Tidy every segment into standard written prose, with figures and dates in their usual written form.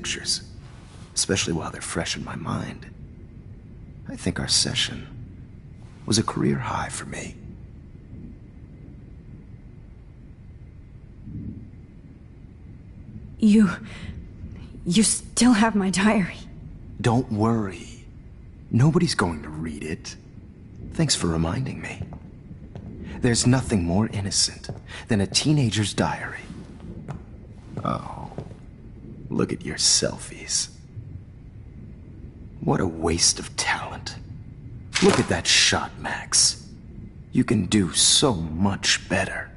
pictures, especially while they're fresh in my mind. I think our session was a career high for me. You still have my diary. Don't worry. Nobody's going to read it. Thanks for reminding me. There's nothing more innocent than a teenager's diary. Oh, look at your selfies. What a waste of talent. Look at that shot, Max. You can do so much better.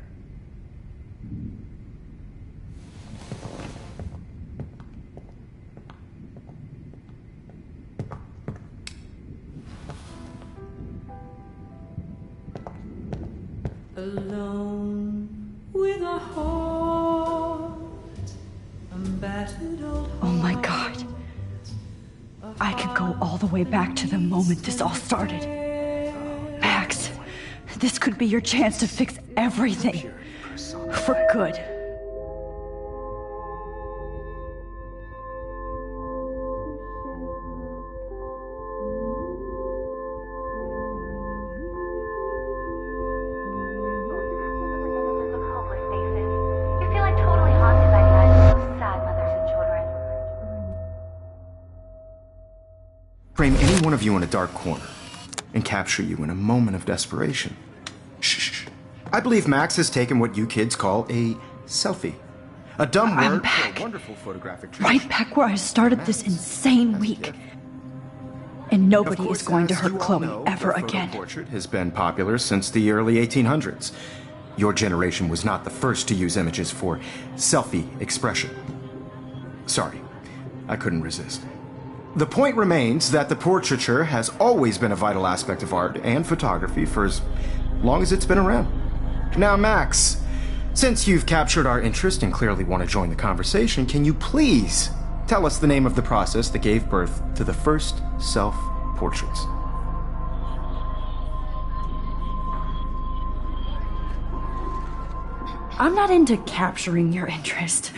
Alone with a heart, a battered old heart. Oh my God. I could go all the way back to the moment this all started. Max, this could be your chance to fix everything. For good. Frame any one of you in a dark corner and capture you in a moment of desperation. Shh. I believe Max has taken what you kids call a selfie. A dumb word for a wonderful photographic tradition. Right back where I started this insane week. And nobody is going to hurt Chloe ever again. Portrait has been popular since the early 1800s. Your generation was not the first to use images for selfie expression. Sorry, I couldn't resist. The point remains that the portraiture has always been a vital aspect of art and photography for as long as it's been around. Now, Max, since you've captured our interest and clearly want to join the conversation, can you please tell us the name of the process that gave birth to the first self-portraits? I'm not into capturing your interest.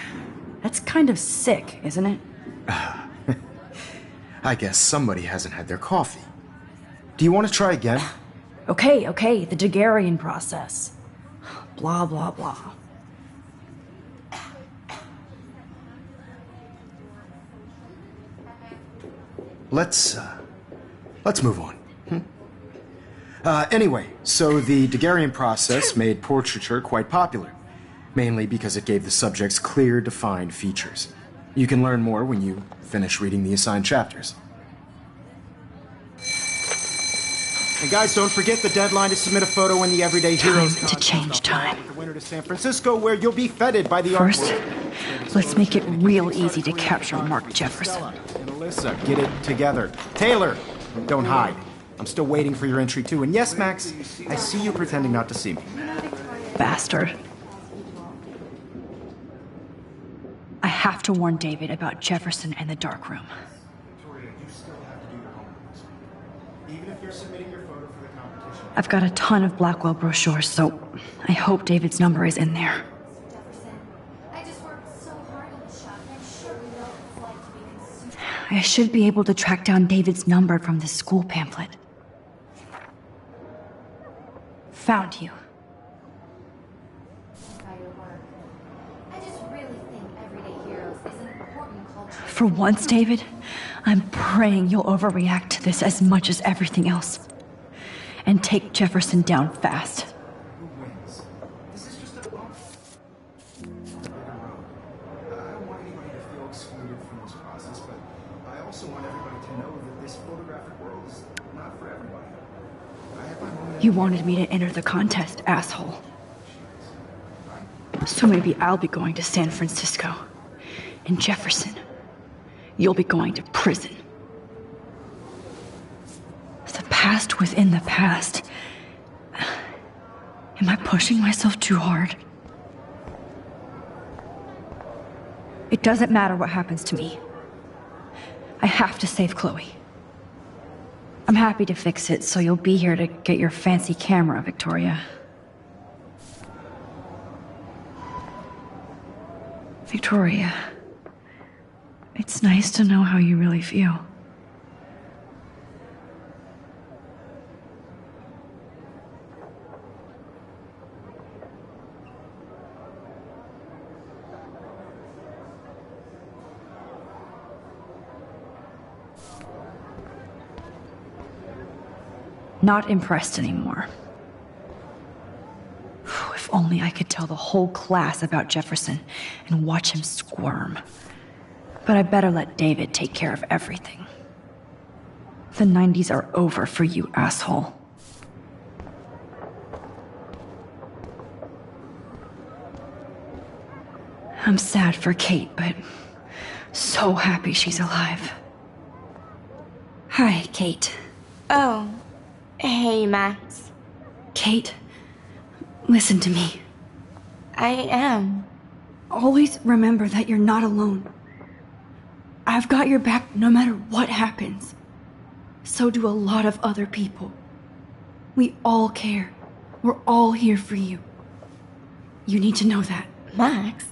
That's kind of sick, isn't it? I guess somebody hasn't had their coffee. Do you want to try again? Okay, the Daguerrean process. Blah, blah, blah. Let's move on. Anyway, so the Daguerrean process made portraiture quite popular, mainly because it gave the subjects clear, defined features. You can learn more when you finish reading the assigned chapters. And guys, don't forget the deadline to submit a photo in the Everyday Heroes to change time. The winter to San Francisco, where you'll be feted by the First, let's make it real easy to capture Mark Jefferson. And Alyssa, get it together. Taylor, don't hide. I'm still waiting for your entry too. And yes, Max, I see you pretending not to see me. Bastard. I have to warn David about Jefferson and the dark room. Victoria, you still have to do your homework. Even if you're submitting your photo for the competition. I've got a ton of Blackwell brochures, so I hope David's number is in there. I just worked so hard on the shot, and I'm sure we know what it's like to be consumed. I should be able to track down David's number from the school pamphlet. Found you. By your work. I just really think Everyday Heroes is an important culture. For once, David, I'm praying you'll overreact to this as much as everything else. And take Jefferson down fast. Who wins? This is just a bump. I don't want anybody to feel excluded from this process, but I also want everybody to know that this photographic world is not for everybody. I have my moment. You wanted me to enter the contest, asshole. So maybe I'll be going to San Francisco. And Jefferson, you'll be going to prison. The past within the past. Am I pushing myself too hard? It doesn't matter what happens to me. I have to save Chloe. I'm happy to fix it, so you'll be here to get your fancy camera, Victoria. Victoria, It's nice to know how you really feel. Not impressed anymore. If only I could tell the whole class about Jefferson and watch him squirm. But I better let David take care of everything. The 90s are over for you, asshole. I'm sad for Kate, but so happy she's alive. Hi, Kate. Oh, hey, Max. Kate, listen to me. I am. Always remember that you're not alone. I've got your back no matter what happens. So do a lot of other people. We all care. We're all here for you. You need to know that. Max,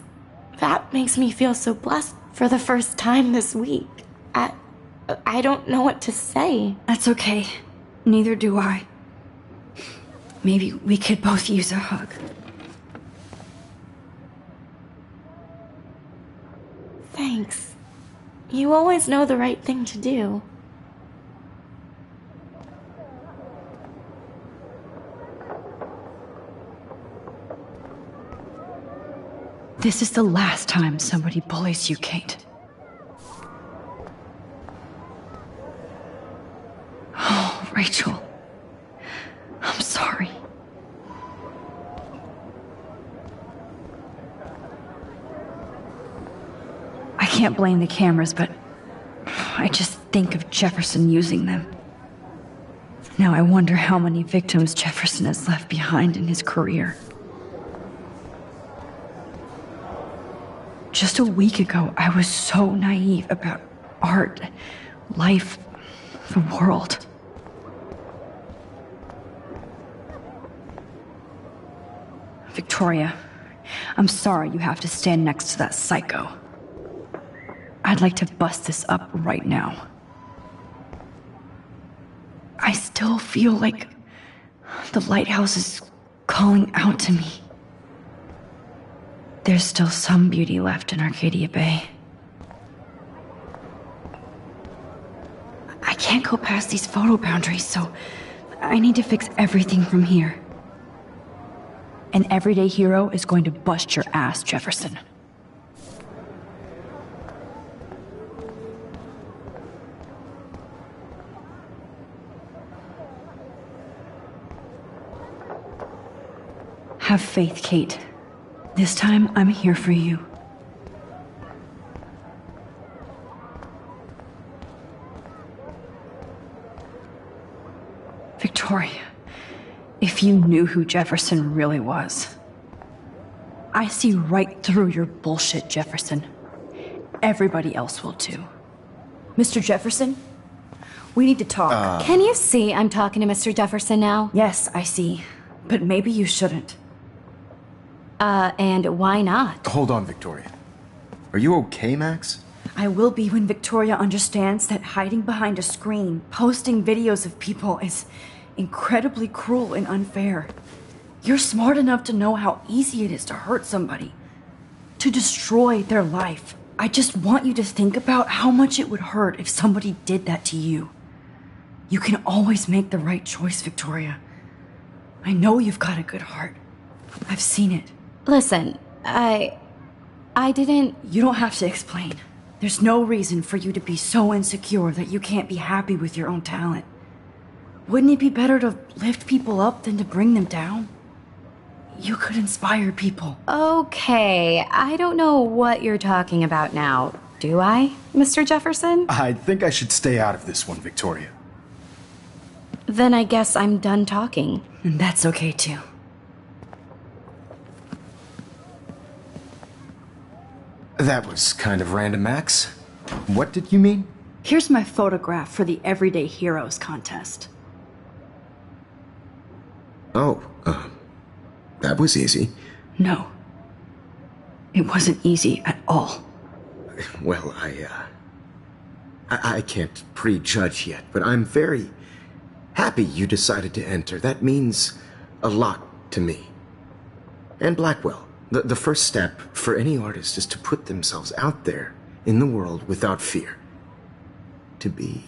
that makes me feel so blessed for the first time this week. I don't know what to say. That's okay. Neither do I. Maybe we could both use a hug. Thanks. You always know the right thing to do. This is the last time somebody bullies you, Kate. Oh, Rachel. I'm sorry. I can't blame the cameras, but I just think of Jefferson using them. Now I wonder how many victims Jefferson has left behind in his career. Just a week ago, I was so naive about art, life, the world. Victoria, I'm sorry you have to stand next to that psycho. I'd like to bust this up right now. I still feel like the lighthouse is calling out to me. There's still some beauty left in Arcadia Bay. I can't go past these photo boundaries, so I need to fix everything from here. An everyday hero is going to bust your ass, Jefferson. Have faith, Kate. This time, I'm here for you. Victoria, if you knew who Jefferson really was. I see right through your bullshit, Jefferson. Everybody else will too. Mr. Jefferson, we need to talk. Can you see I'm talking to Mr. Jefferson now? Yes, I see. But maybe you shouldn't. And why not? Hold on, Victoria. Are you okay, Max? I will be when Victoria understands that hiding behind a screen, posting videos of people is incredibly cruel and unfair. You're smart enough to know how easy it is to hurt somebody, to destroy their life. I just want you to think about how much it would hurt if somebody did that to you. You can always make the right choice, Victoria. I know you've got a good heart. I've seen it. Listen, I didn't... You don't have to explain. There's no reason for you to be so insecure that you can't be happy with your own talent. Wouldn't it be better to lift people up than to bring them down? You could inspire people. Okay, I don't know what you're talking about now. Do I, Mr. Jefferson? I think I should stay out of this one, Victoria. Then I guess I'm done talking. And that's okay too. That was kind of random, Max. What did you mean? Here's my photograph for the Everyday Heroes contest. Oh, that was easy. No. It wasn't easy at all. Well, I can't prejudge yet, but I'm very happy you decided to enter. That means a lot to me. And Blackwell. The first step for any artist is to put themselves out there in the world without fear. To be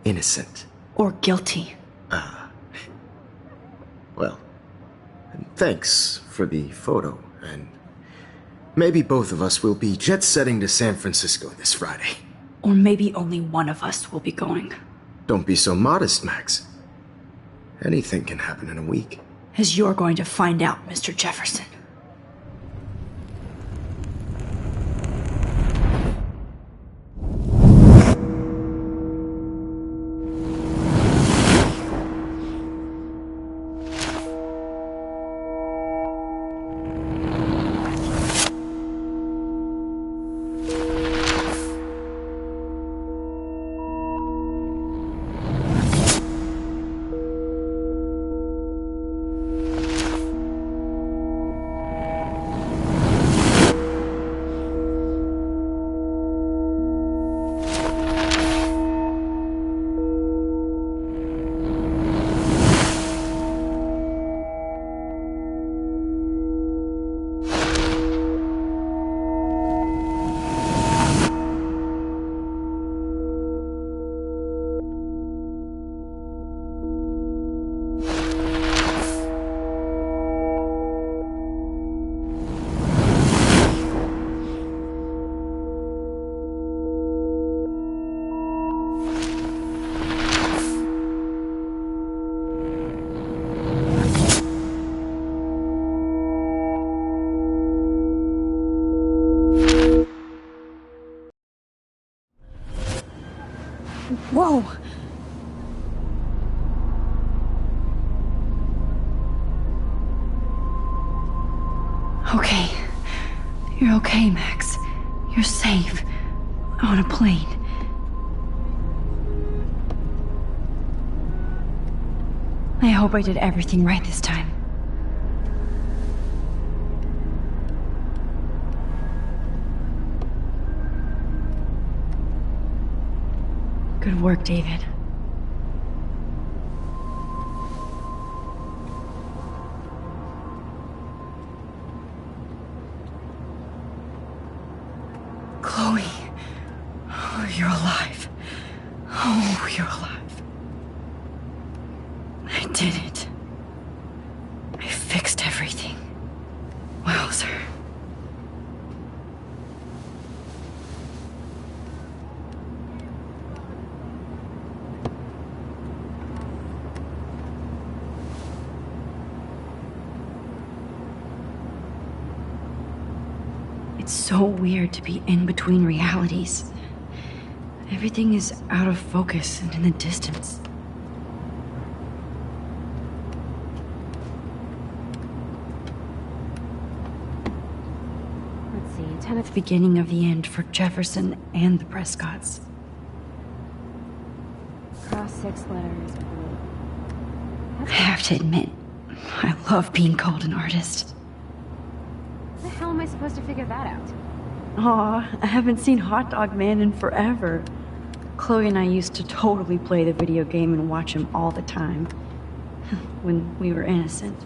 innocent. Or guilty. Well, thanks for the photo, and maybe both of us will be jet-setting to San Francisco this Friday. Or maybe only one of us will be going. Don't be so modest, Max. Anything can happen in a week. As you're going to find out, Mr. Jefferson. Whoa! Okay. You're okay, Max. You're safe. On a plane. I hope I did everything right this time. Good work, David. Chloe. Oh, you're alive. Oh, you're alive. I did it. I fixed everything. Wowzer. It's so weird to be in between realities. Everything is out of focus and in the distance. Let's see, it's at the beginning of the end for Jefferson and the Prescotts. Cross 6 letters. I have to admit, I love being called an artist. How the hell am I supposed to figure that out? Aw, I haven't seen Hot Dog Man in forever. Chloe and I used to totally play the video game and watch him all the time. When we were innocent.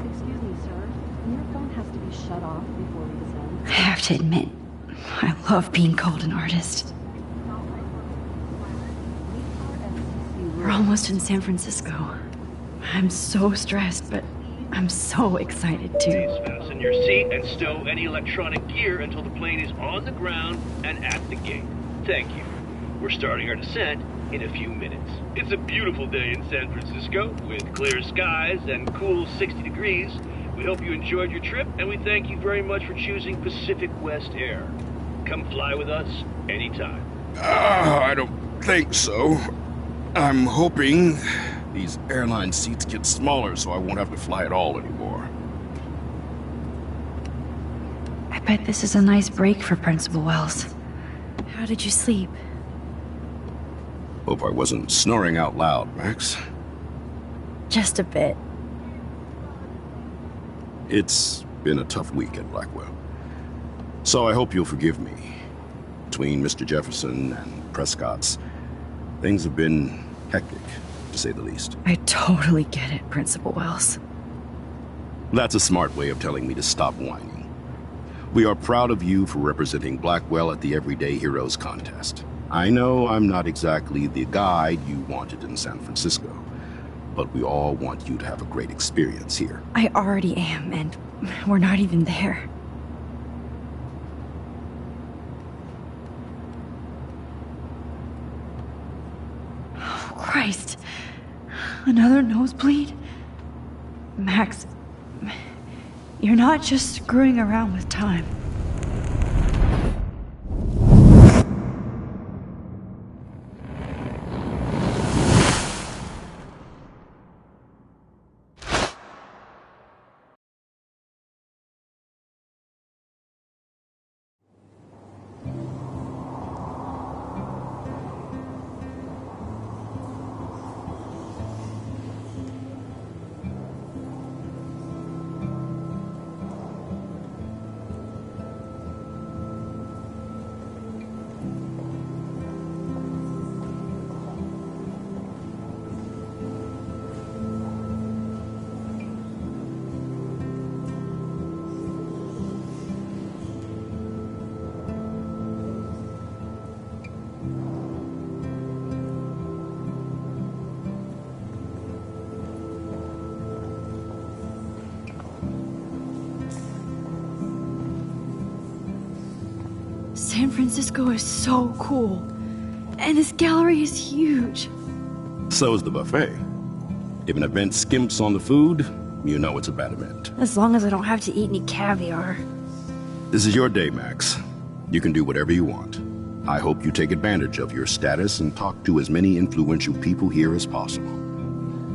Excuse me, sir. Your phone has to be shut off before we descend. I have to admit, I love being called an artist. We're almost in San Francisco. I'm so stressed, but I'm so excited too. Please fasten your seat and stow any electronic gear until the plane is on the ground and at the gate. Thank you. We're starting our descent in a few minutes. It's a beautiful day in San Francisco with clear skies and cool 60 degrees. We hope you enjoyed your trip, and we thank you very much for choosing Pacific West Air. Come fly with us anytime. I don't think so. I'm hoping these airline seats get smaller so I won't have to fly at all anymore. I bet this is a nice break for Principal Wells. How did you sleep? Hope I wasn't snoring out loud, Max. Just a bit. It's been a tough week at Blackwell. So I hope you'll forgive me. Between Mr. Jefferson and Prescott's, things have been hectic, to say the least. I totally get it, Principal Wells. That's a smart way of telling me to stop whining. We are proud of you for representing Blackwell at the Everyday Heroes contest. I know I'm not exactly the guide you wanted in San Francisco, but we all want you to have a great experience here. I already am, and we're not even there. Oh, Christ. Another nosebleed? Max, you're not just screwing around with time. San Francisco is so cool. And this gallery is huge. So is the buffet. If an event skimps on the food, you know it's a bad event. As long as I don't have to eat any caviar. This is your day, Max. You can do whatever you want. I hope you take advantage of your status and talk to as many influential people here as possible.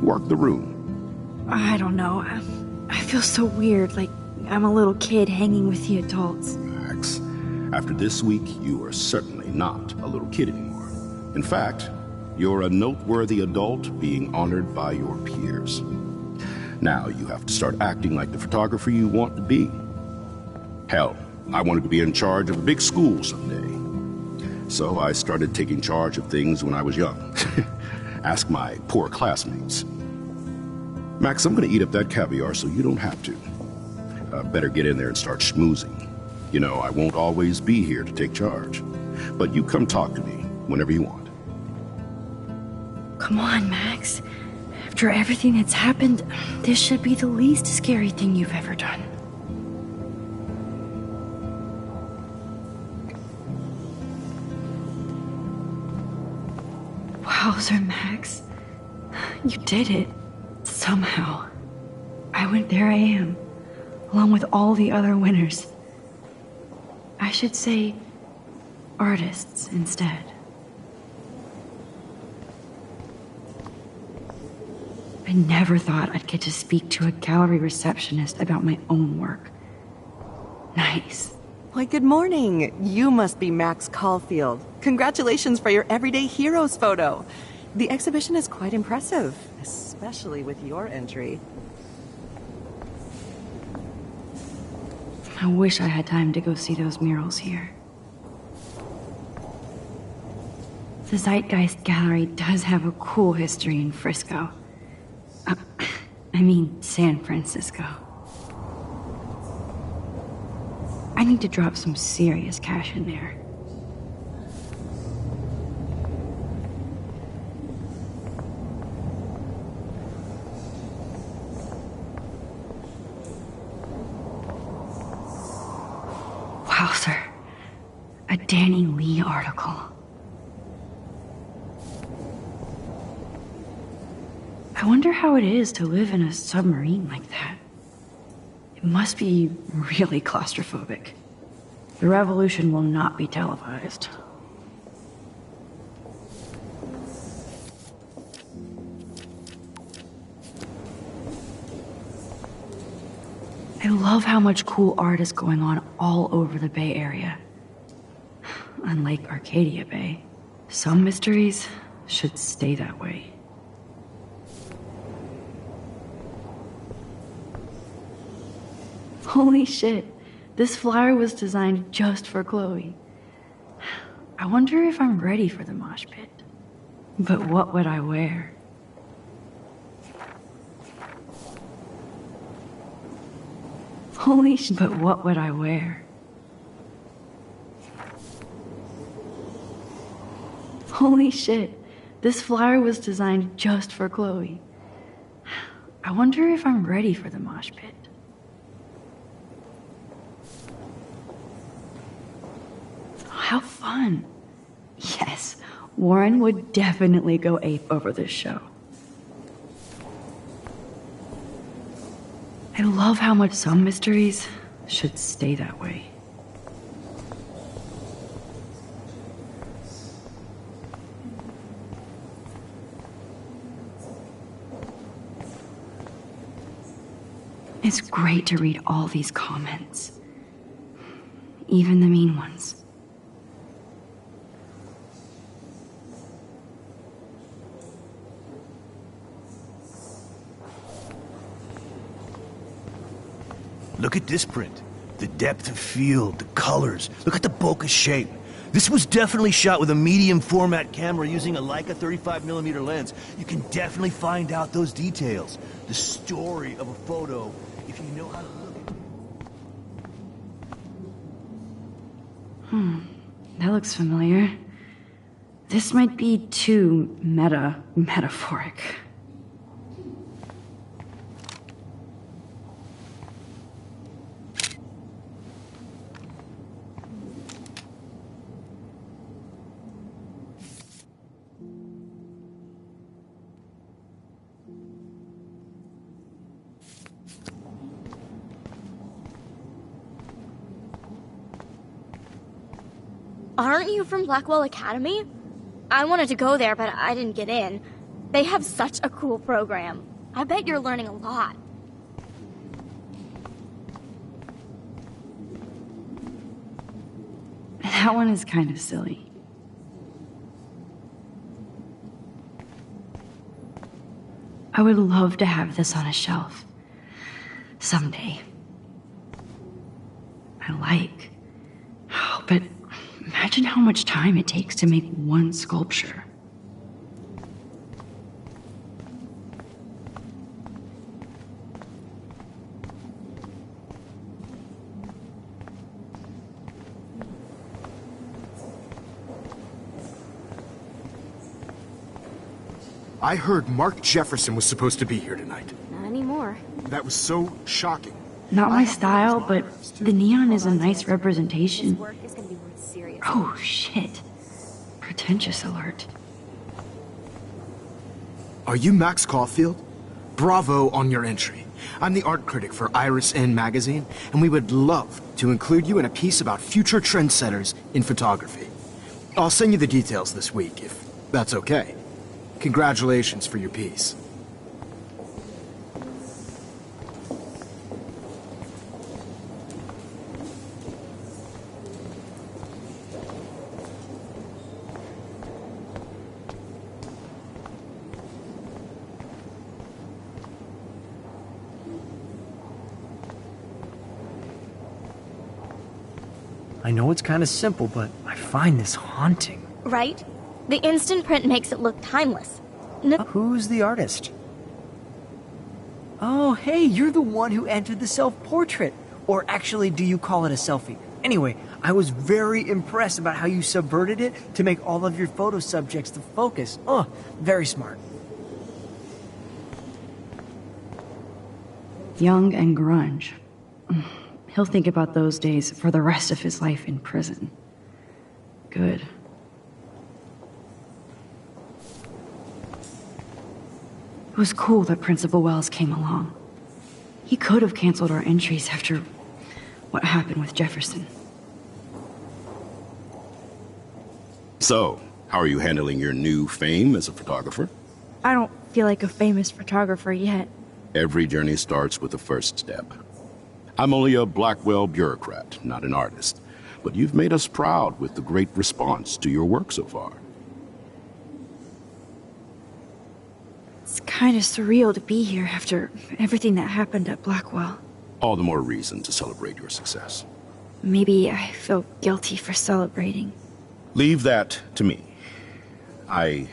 Work the room. I don't know. I feel so weird, like I'm a little kid hanging with the adults. Max, after this week, you are certainly not a little kid anymore. In fact, you're a noteworthy adult being honored by your peers. Now you have to start acting like the photographer you want to be. Hell, I wanted to be in charge of a big school someday. So I started taking charge of things when I was young. Ask my poor classmates. Max, I'm gonna eat up that caviar so you don't have to. Better get in there and start schmoozing. You know, I won't always be here to take charge. But you come talk to me whenever you want. Come on, Max. After everything that's happened, this should be the least scary thing you've ever done. Wowzer, Max. You did it. Somehow, I went there I am, along with all the other winners. I should say artists instead. I never thought I'd get to speak to a gallery receptionist about my own work. Nice. Why, good morning. You must be Max Caulfield. Congratulations for your Everyday Heroes photo. The exhibition is quite impressive, especially with your entry. I wish I had time to go see those murals here. The Zeitgeist Gallery does have a cool history in Frisco. San Francisco. I need to drop some serious cash in there. Wowzer. A Danny Lee article. I wonder how it is to live in a submarine like that. It must be really claustrophobic. The revolution will not be televised. I love how much cool art is going on all over the Bay Area. Unlike Arcadia Bay, some mysteries should stay that way. Holy shit, this flyer was designed just for Chloe. I wonder if I'm ready for the mosh pit. But what would I wear? Holy shit, but what would I wear? Holy shit, this flyer was designed just for Chloe. I wonder if I'm ready for the mosh pit. How fun. Yes, Warren would definitely go ape over this show. I love how much some mysteries should stay that way. It's great to read all these comments, even the mean ones. Look at this print. The depth of field, the colors. Look at the bokeh shape. This was definitely shot with a medium format camera using a Leica 35mm lens. You can definitely find out those details. The story of a photo, if you know how to look at it. That looks familiar. This might be too metaphoric. Aren't you from Blackwell Academy? I wanted to go there, but I didn't get in. They have such a cool program. I bet you're learning a lot. That one is kind of silly. I would love to have this on a shelf. Someday. But imagine how much time it takes to make one sculpture. I heard Mark Jefferson was supposed to be here tonight. Not anymore. That was so shocking. Not my style, but the neon is a nice representation. Work is gonna be worth serious. Oh, shit. Pretentious alert. Are you Max Caulfield? bravo on your entry. I'm the art critic for Iris N magazine, and we would love to include you in a piece about future trendsetters in photography. I'll send you the details this week, if that's okay. Congratulations for your piece. I know it's kind of simple, but I find this haunting. Right? The instant print makes it look timeless. Who's the artist? Oh, hey, you're the one who entered the self-portrait. Or actually, do you call it a selfie? Anyway, I was very impressed about how you subverted it to make all of your photo subjects the focus. Oh, very smart. Young and grunge. He'll think about those days for the rest of his life in prison. Good. It was cool that Principal Wells came along. He could have canceled our entries after what happened with Jefferson. So, how are you handling your new fame as a photographer? I don't feel like a famous photographer yet. Every journey starts with the first step. I'm only a Blackwell bureaucrat, not an artist. But you've made us proud with the great response to your work so far. It's kind of surreal to be here after everything that happened at Blackwell. All the more reason to celebrate your success. Maybe I feel guilty for celebrating. Leave that to me. I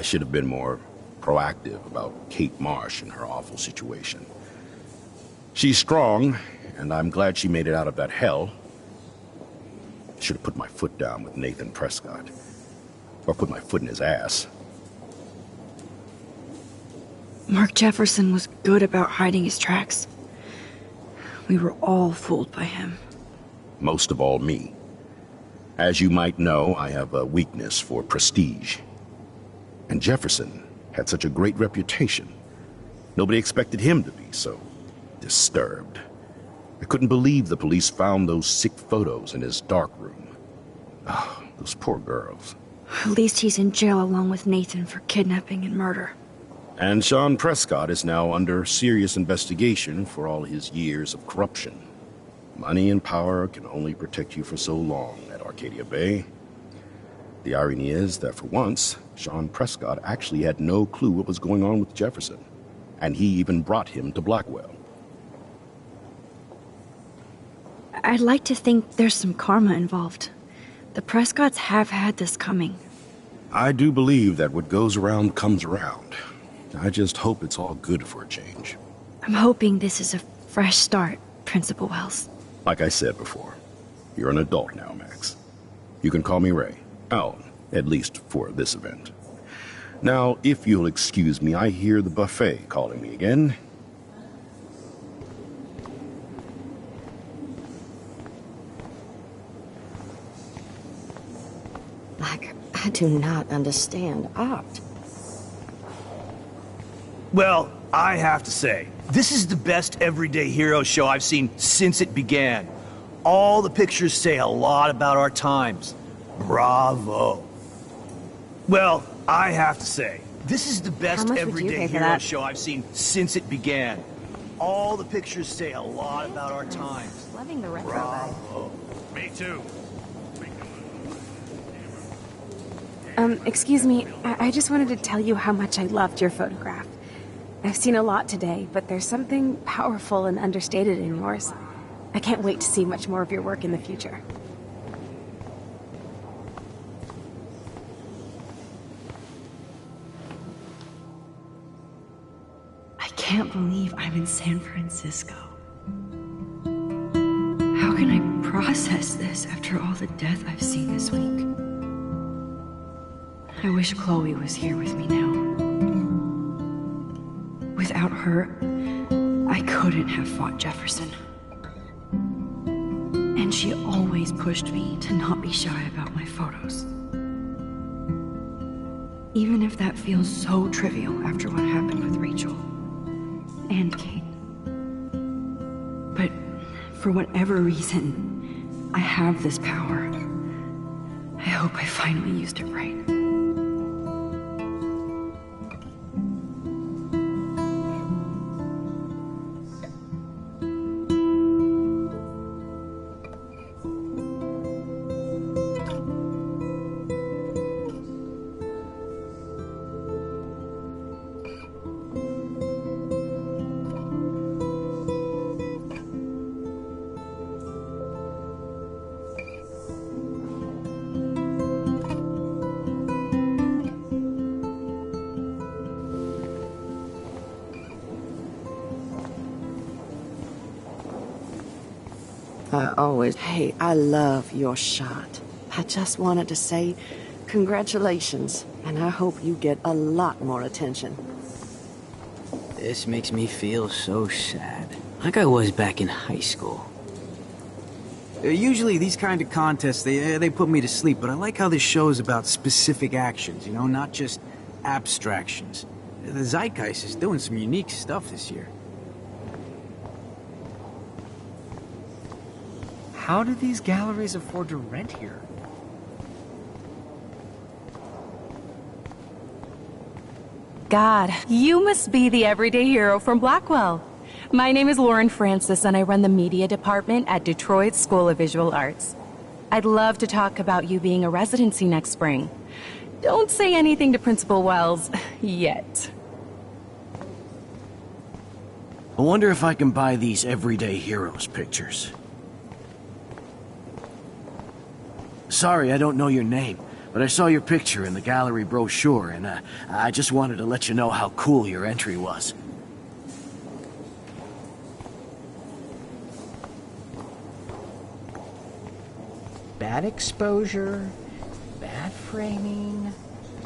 should have been more proactive about Kate Marsh and her awful situation. She's strong, and I'm glad she made it out of that hell. Should have put my foot down with Nathan Prescott. Or put my foot in his ass. Mark Jefferson was good about hiding his tracks. We were all fooled by him. Most of all, me. As you might know, I have a weakness for prestige. And Jefferson had such a great reputation. Nobody expected him to be so disturbed. I couldn't believe the police found those sick photos in his darkroom. Oh, those poor girls. At least he's in jail along with Nathan for kidnapping and murder. And Sean Prescott is now under serious investigation for all his years of corruption. Money and power can only protect you for so long at Arcadia Bay. The irony is that for once, Sean Prescott actually had no clue what was going on with Jefferson. And he even brought him to Blackwell. I'd like to think there's some karma involved. The Prescotts have had this coming. I do believe that what goes around comes around. I just hope it's all good for a change. I'm hoping this is a fresh start, Principal Wells. Like I said before, you're an adult now, Max. You can call me Ray. Oh, at least for this event. Now, if you'll excuse me, I hear the buffet calling me again. I do not understand art. Well, I have to say, this is the best everyday hero show I've seen since it began. All the pictures say a lot about our times. Bravo. Well, I have to say, this is the best everyday hero show I've seen since it began. All the pictures say a lot about our times. Loving the retro Bravo. Me too. Excuse me, I just wanted to tell you how much I loved your photograph. I've seen a lot today, but there's something powerful and understated in yours. I can't wait to see much more of your work in the future. I can't believe I'm in San Francisco. How can I process this after all the death I've seen this week? I wish Chloe was here with me now. Without her, I couldn't have fought Jefferson. And she always pushed me to not be shy about my photos. Even if that feels so trivial after what happened with Rachel and Kate. But for whatever reason, I have this power. I hope I finally used it right. Hey, I love your shot. I just wanted to say congratulations, and I hope you get a lot more attention. This makes me feel so sad. Like I was back in high school. Usually these kind of contests, they put me to sleep, but I like how this show is about specific actions, you know, not just abstractions. The Zeitgeist is doing some unique stuff this year. How do these galleries afford to rent here? God, you must be the everyday hero from Blackwell. My name is Lauren Francis, and I run the media department at Detroit School of Visual Arts. I'd love to talk about you being a residency next spring. Don't say anything to Principal Wells yet. I wonder if I can buy these everyday heroes pictures. Sorry, I don't know your name, but I saw your picture in the gallery brochure, and I just wanted to let you know how cool your entry was. Bad exposure, bad framing,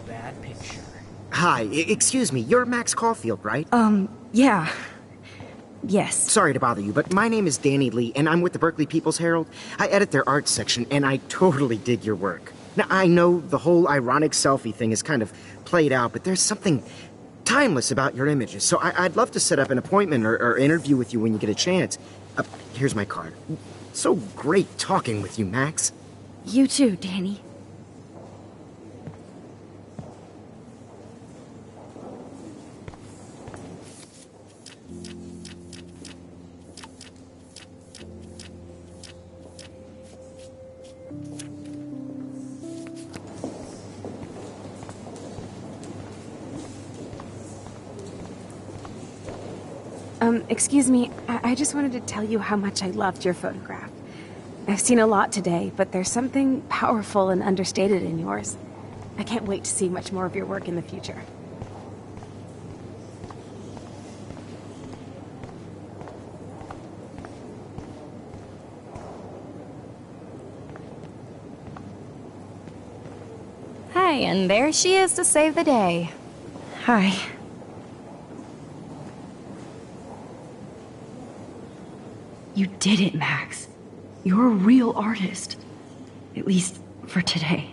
bad picture. Hi, excuse me, you're Max Caulfield, right? Yeah. Yes. Sorry to bother you, but my name is Danny Lee, and I'm with the Berkeley People's Herald. I edit their arts section, and I totally dig your work. Now, I know the whole ironic selfie thing is kind of played out, but there's something timeless about your images, so I'd love to set up an appointment or interview with you when you get a chance. Here's my card. So great talking with you, Max. You too, Danny. Excuse me, I just wanted to tell you how much I loved your photograph. I've seen a lot today, but there's something powerful and understated in yours. I can't wait to see much more of your work in the future. Hi, and there she is to save the day. Hi. You did it, Max. You're a real artist. At least for today.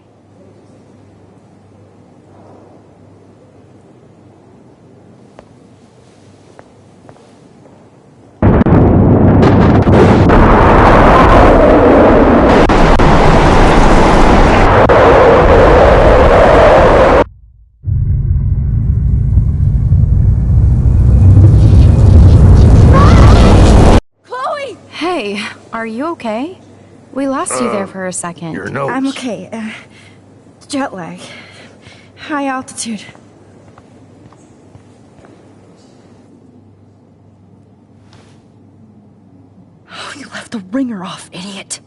Are you okay? We lost you there for a second. Your nose. I'm okay. Jet lag. High altitude. Oh, you left the ringer off, idiot.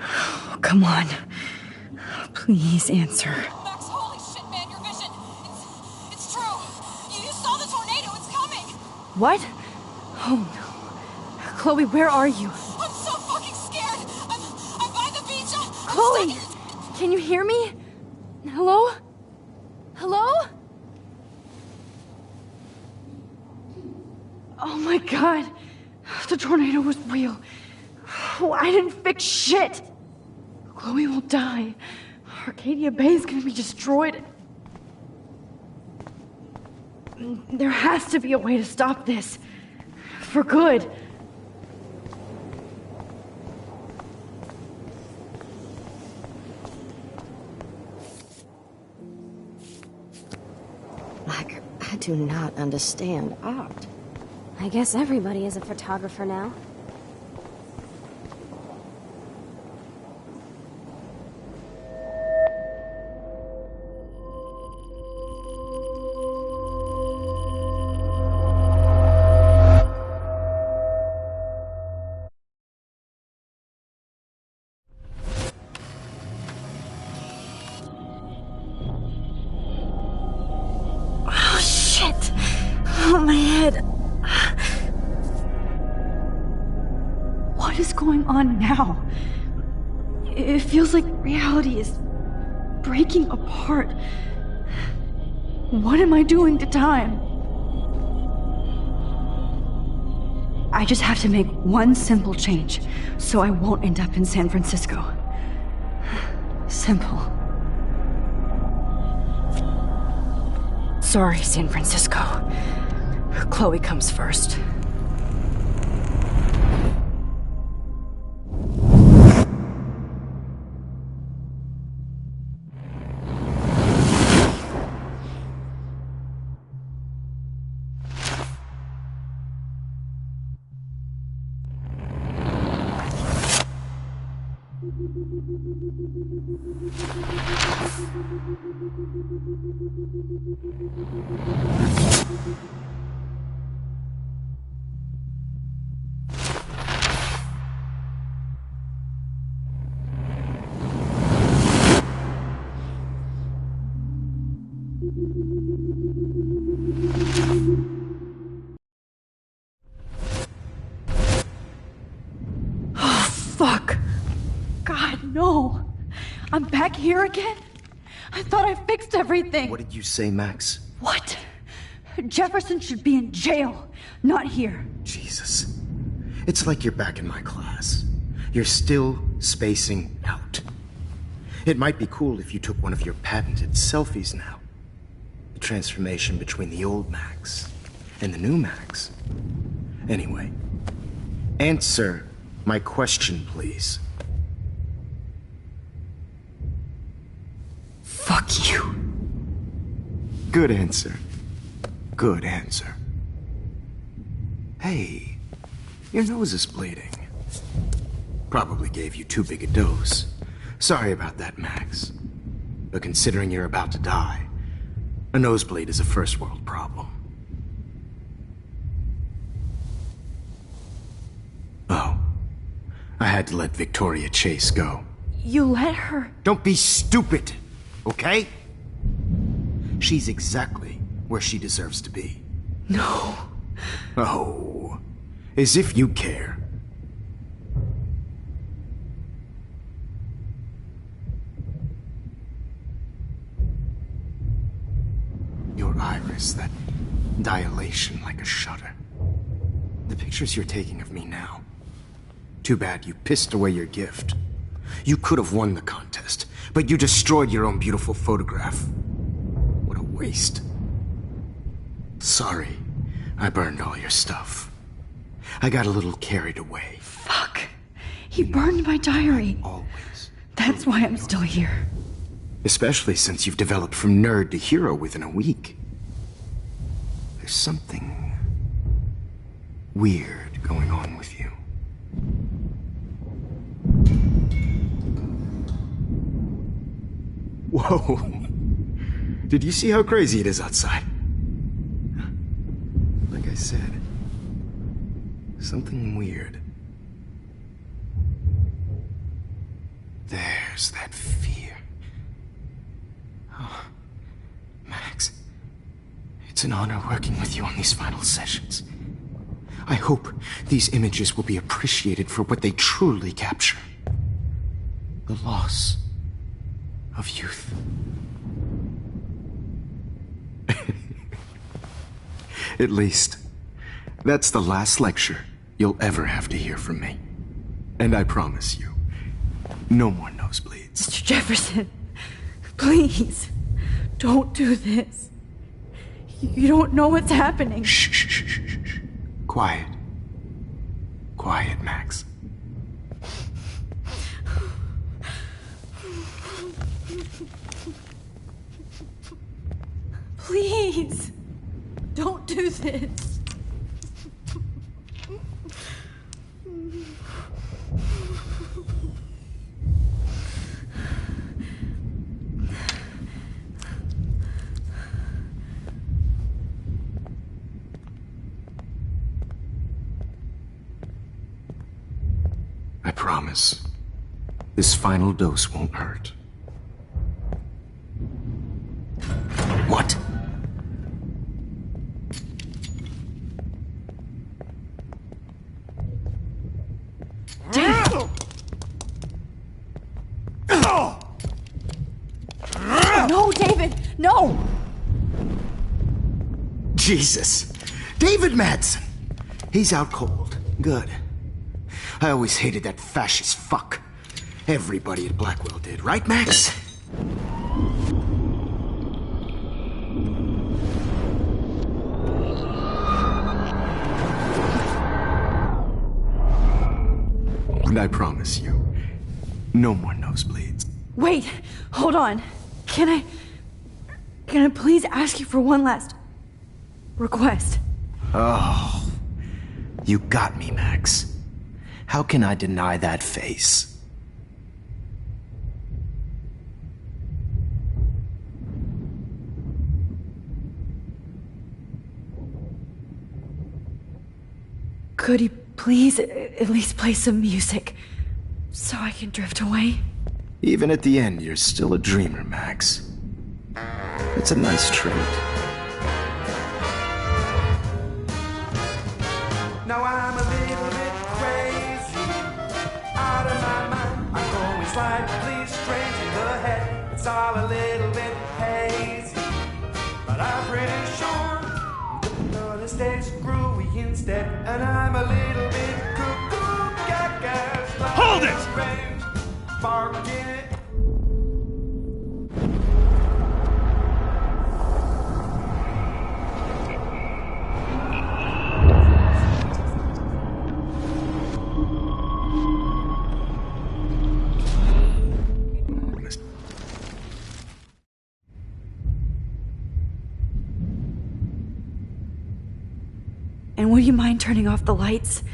Oh, come on. Please answer. Max, holy shit, man, your vision. It's true. You saw the tornado. It's coming. What? Oh, no. Chloe, where are you? I'm so fucking scared. I'm by the beach. Chloe, can you hear me? Hello? Hello? Oh my God. The tornado was real. Oh, I didn't fix shit. Chloe will die. Arcadia Bay is gonna be destroyed. There has to be a way to stop this. For good. I do not understand art. I guess everybody is a photographer now. My head. What is going on now? It feels like reality is breaking apart. What am I doing to time? I just have to make one simple change so I won't end up in San Francisco. Simple. Sorry, San Francisco. Chloe comes first. Fuck. God, no. I'm back here again? I thought I fixed everything. What did you say, Max? What? Jefferson should be in jail, not here. Jesus. It's like you're back in my class. You're still spacing out. It might be cool if you took one of your patented selfies now. The transformation between the old Max and the new Max. Anyway, answer my question, please. Fuck you. Good answer. Good answer. Hey, your nose is bleeding. Probably gave you too big a dose. Sorry about that, Max. But considering you're about to die, a nosebleed is a first world problem. Oh. I had to let Victoria Chase go. You let her? Don't be stupid, okay? She's exactly where she deserves to be. No. Oh, as if you care. Your iris, that dilation like a shutter. The pictures you're taking of me now. Too bad you pissed away your gift. You could have won the contest, but you destroyed your own beautiful photograph. What a waste. Sorry, I burned all your stuff. I got a little carried away. Fuck. He burned my diary. Always. That's why I'm still here. Especially since you've developed from nerd to hero within a week. There's something weird going on with you. Whoa. Did you see how crazy it is outside? Like I said, something weird. There's that fear. Oh, Max, it's an honor working with you on these final sessions. I hope these images will be appreciated for what they truly capture. The loss of youth. At least, that's the last lecture you'll ever have to hear from me. And I promise you, no more nosebleeds. Mr. Jefferson, Please, don't do this. You don't know what's happening. Shh. Quiet. Quiet, Max. Please, don't do this. I promise, this final dose won't hurt. What? No, David, no! Jesus. David Madsen. He's out cold. Good. I always hated that fascist fuck. Everybody at Blackwell did, right, Max? And I promise you, no more nosebleeds. Wait, hold on. Can I please ask you for one last request? Oh, you got me, Max. How can I deny that face? Could you please at least play some music so I can drift away? Even at the end, you're still a dreamer, Max. It's a nice treat. Now I'm a little bit crazy, out of my mind. I'm going slightly strange in the head. It's all a little bit hazy, but I'm pretty sure I'm gonna stay screwy instead. And I'm a little bit cuckoo, gaga. Hold it! Barking it. And would you mind turning off the lights?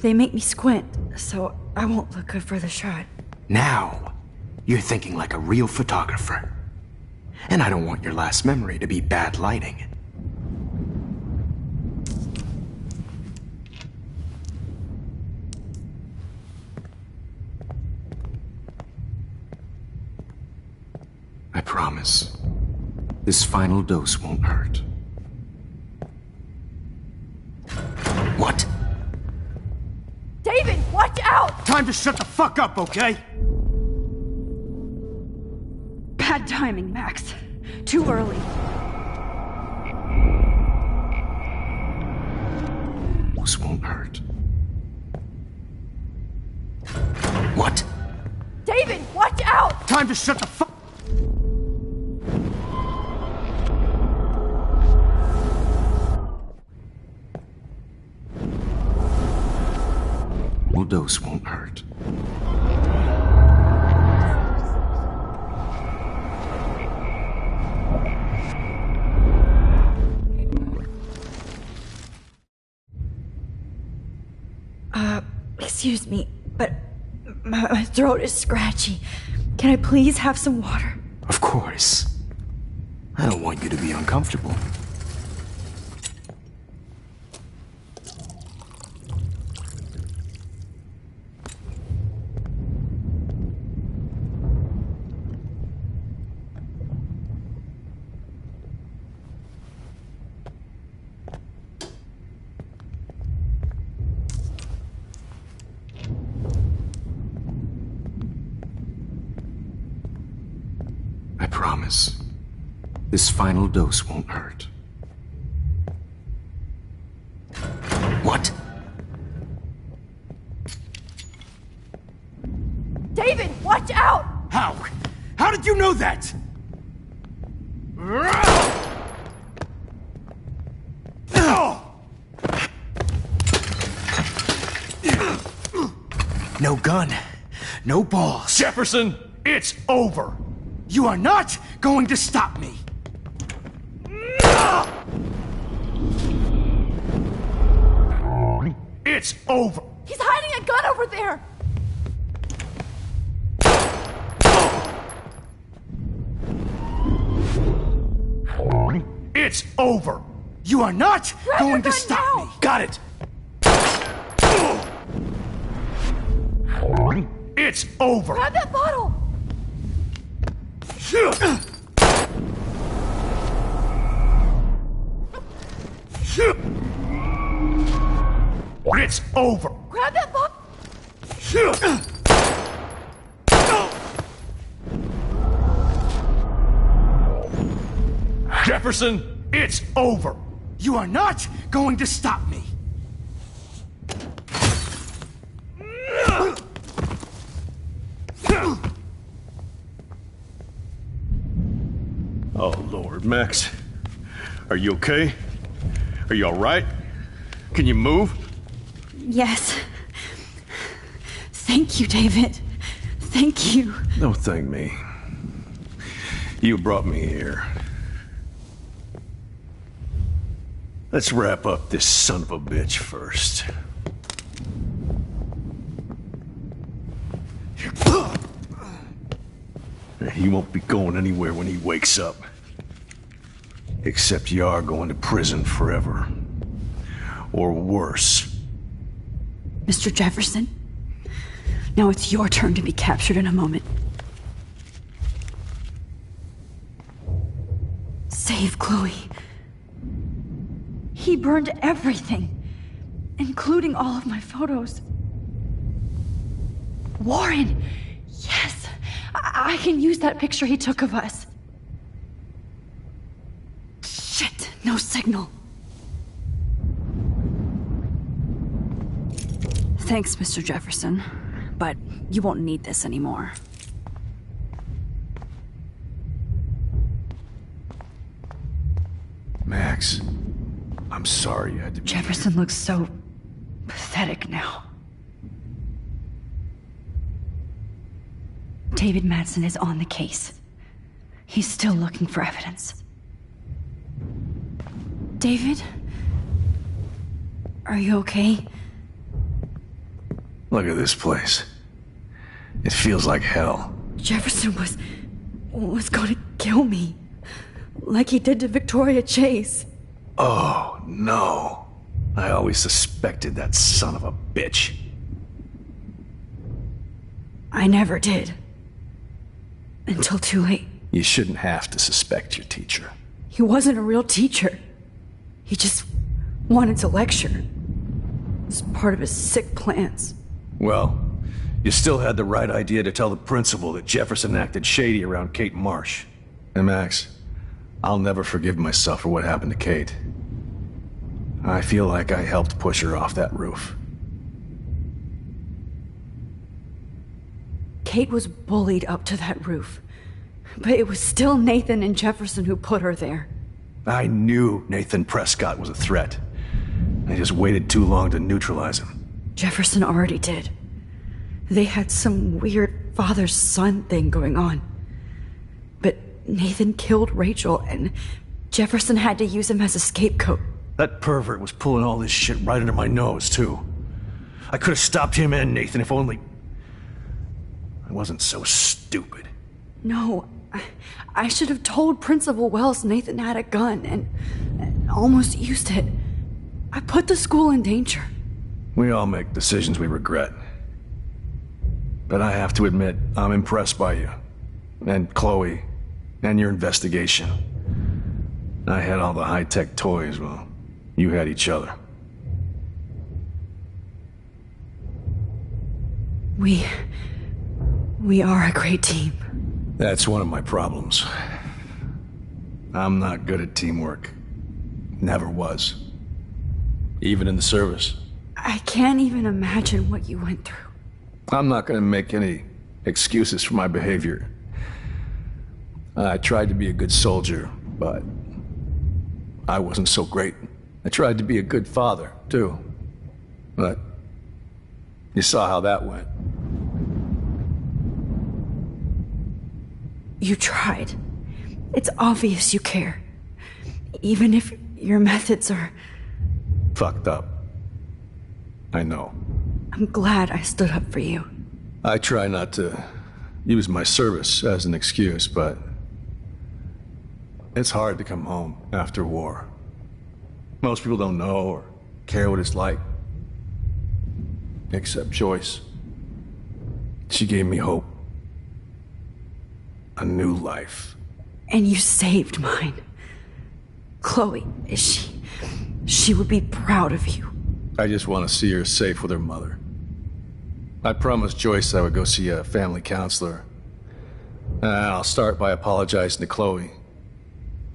They make me squint, so I won't look good for the shot. Now, you're thinking like a real photographer. And I don't want your last memory to be bad lighting. I promise, this final dose won't hurt. What? David, watch out! Time to shut the fuck up, okay? Bad timing, Max. Too early. This won't hurt. What? David, watch out! Time to shut the fuck. Dose won't hurt. Excuse me, but my throat is scratchy. Can I please have some water? Of course. I don't want you to be uncomfortable. I promise, this final dose won't hurt. What? David, watch out! How? How How did you know that? No gun. No balls. Jefferson, it's over. You are not going to stop me. It's over. He's hiding a gun over there! It's over. You are not going to stop me. Got it. It's over. Grab that bottle! It's over. Grab that bottle! Jefferson, it's over. You are not going to stop me. Oh, Lord, Max. Are you okay? Are you all right? Can you move? Yes. Thank you, David. Thank you. Don't thank me. You brought me here. Let's wrap up this son of a bitch first. He won't be going anywhere when he wakes up. Except you are going to prison forever. Or worse. Mr. Jefferson, now it's your turn to be captured in a moment. Save Chloe. He burned everything, including all of my photos. Warren! Yes! I can use that picture he took of us. Shit, no signal. Thanks, Mr. Jefferson, but you won't need this anymore. Max, I'm sorry you had to be Jefferson looks so pathetic now. David Madsen is on the case. He's still looking for evidence. David? Are you okay? Look at this place. It feels like hell. Jefferson was going to kill me. Like he did to Victoria Chase. Oh, no. I always suspected that son of a bitch. I never did. Until too late. You shouldn't have to suspect your teacher. He wasn't a real teacher. He just wanted to lecture. It was part of his sick plans. Well, you still had the right idea to tell the principal that Jefferson acted shady around Kate Marsh. And Max, I'll never forgive myself for what happened to Kate. I feel like I helped push her off that roof. Kate was bullied up to that roof. But it was still Nathan and Jefferson who put her there. I knew Nathan Prescott was a threat. I just waited too long to neutralize him. Jefferson already did. They had some weird father-son thing going on. But Nathan killed Rachel, and Jefferson had to use him as a scapegoat. That pervert was pulling all this shit right under my nose, too. I could have stopped him and Nathan if only... I wasn't so stupid. No, I should have told Principal Wells Nathan had a gun and almost used it. I put the school in danger. We all make decisions we regret. But I have to admit, I'm impressed by you. And Chloe. And your investigation. I had all the high-tech toys, well, you had each other. We are a great team. That's one of my problems. I'm not good at teamwork. Never was. Even in the service. I can't even imagine what you went through. I'm not gonna make any excuses for my behavior. I tried to be a good soldier, but I wasn't so great. I tried to be a good father, too. But you saw how that went. You tried. It's obvious you care. Even if your methods are... Fucked up. I know. I'm glad I stood up for you. I try not to use my service as an excuse, but it's hard to come home after war. Most people don't know or care what it's like. Except Joyce. She gave me hope. A new life. And you saved mine. Chloe, she would be proud of you. I just want to see her safe with her mother. I promised Joyce I would go see a family counselor. And I'll start by apologizing to Chloe.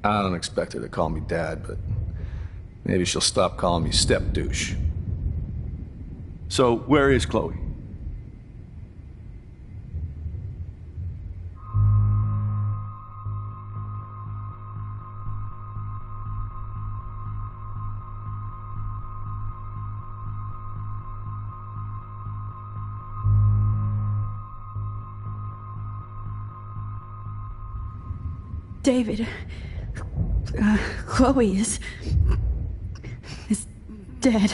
I don't expect her to call me Dad, but maybe she'll stop calling me step douche. So, where is Chloe? David, Chloe is dead.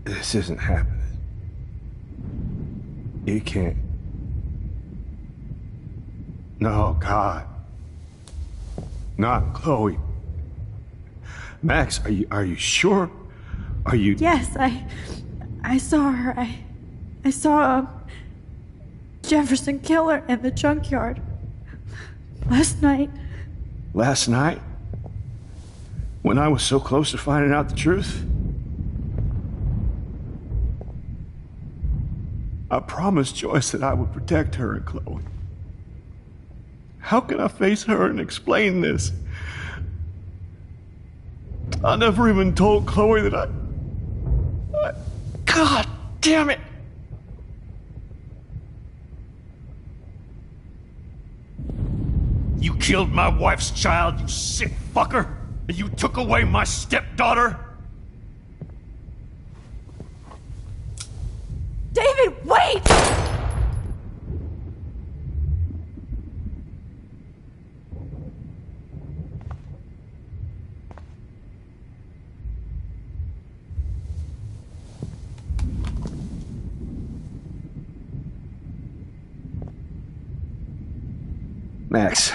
This isn't happening. You can't. No, God. Not Chloe. Max, are you sure? Are you... Yes, I saw her. I saw Jefferson kill her in the junkyard. Last night. Last night? When I was so close to finding out the truth? I promised Joyce that I would protect her and Chloe. How can I face her and explain this? I never even told Chloe that I... God damn it! You killed my wife's child, you sick fucker! And you took away my stepdaughter? David, wait! Max,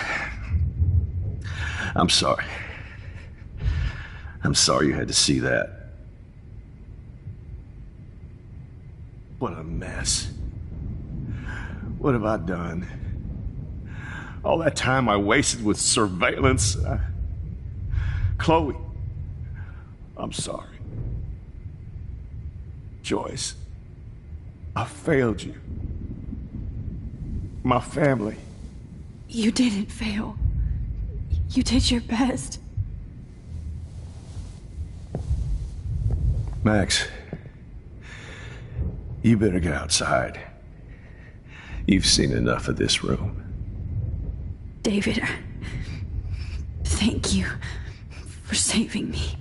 I'm sorry. I'm sorry you had to see that. What a mess. What have I done? All that time I wasted with surveillance. Chloe, I'm sorry. Joyce, I failed you. My family. You didn't fail. You did your best. Max, you better get outside. You've seen enough of this room. David, thank you for saving me.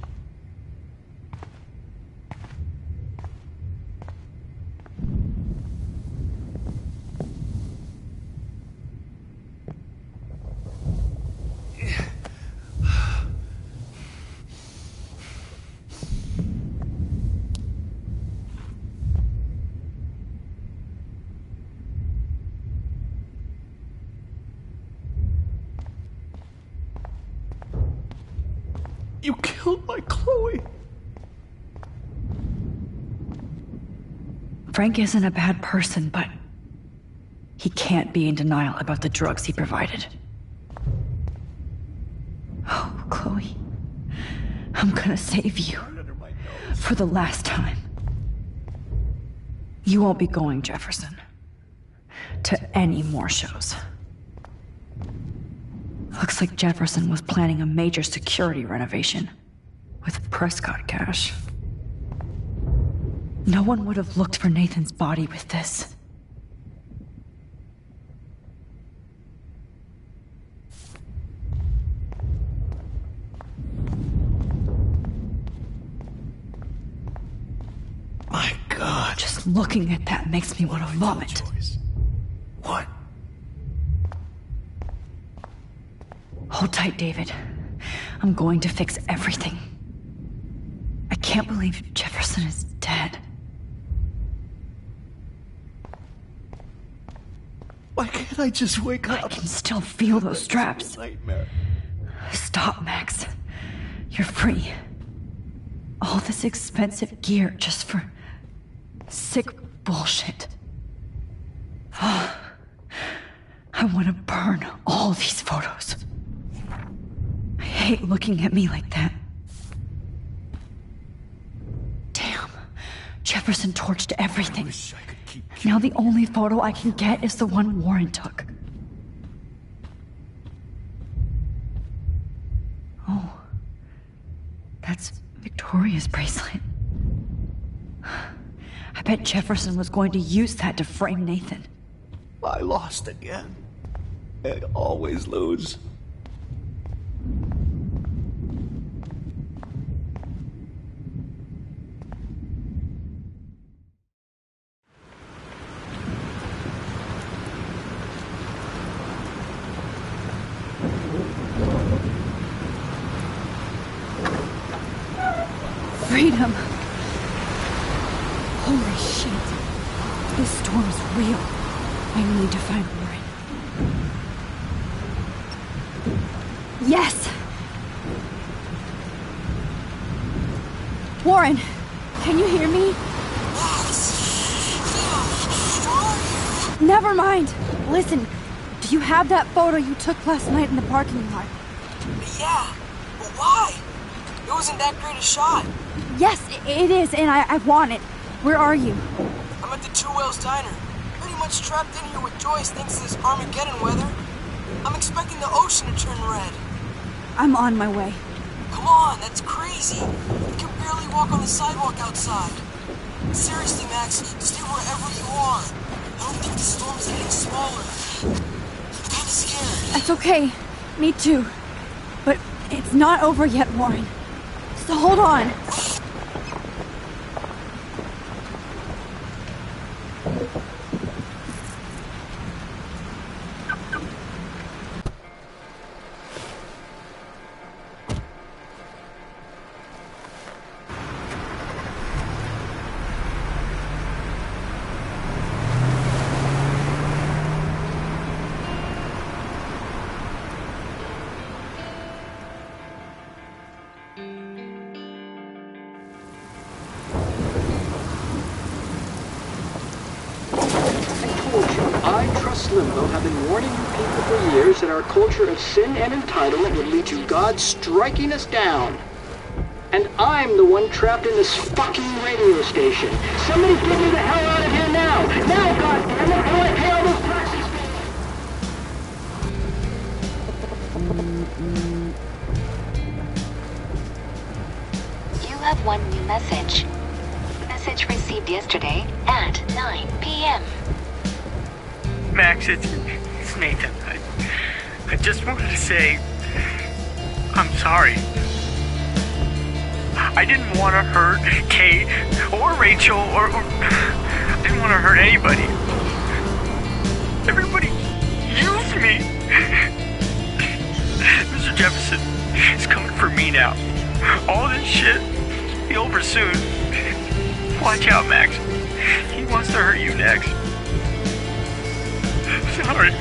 You killed my Chloe. Frank isn't a bad person, but he can't be in denial about the drugs he provided. Oh, Chloe, I'm gonna save you for the last time. You won't be going, Jefferson, to any more shows. Looks like Jefferson was planning a major security renovation with Prescott cash. No one would have looked for Nathan's body with this. looking at that makes me want to vomit. What? Hold tight, David. I'm going to fix everything. I can't believe Jefferson is dead. Why can't I just wake up? I can still feel those straps. Nightmare. Stop, Max. You're free. All this expensive gear just for sick bullshit. I want to burn all these photos. I hate looking at me like that. Damn. Jefferson torched everything. Now the only photo I can get is the one Warren took. Oh. That's Victoria's bracelet. I bet Jefferson was going to use that to frame Nathan. I lost again. I always lose. Freedom! Holy shit. This storm's real. I need to find Warren. Yes! Warren, can you hear me? Never mind. Listen, do you have that photo you took last night in the parking lot? Yeah, but why? It wasn't that great a shot. Yes, it is, and I want it. Where are you? I'm at the Two Whales Diner. Pretty much trapped in here with Joyce thanks to this Armageddon weather. I'm expecting the ocean to turn red. I'm on my way. Come on, that's crazy. You can barely walk on the sidewalk outside. Seriously, Max, stay wherever you are. I don't think the storm is getting smaller. I'm kinda scared. That's okay. Me too. But it's not over yet, Warren. So hold on. Limbo have been warning you people for years that our culture of sin and entitlement would lead to God striking us down. And I'm the one trapped in this fucking radio station. Somebody get me the hell out of here now! Now, goddammit, while I pay all those taxes! You have one new message. Message received yesterday at 9 p.m. Max, it's Nathan. I just wanted to say, I'm sorry. I didn't want to hurt Kate or Rachel or I didn't want to hurt anybody. Everybody used me. Mr. Jefferson is coming for me now. All this shit will be over soon. Watch out, Max. He wants to hurt you next. Sorry.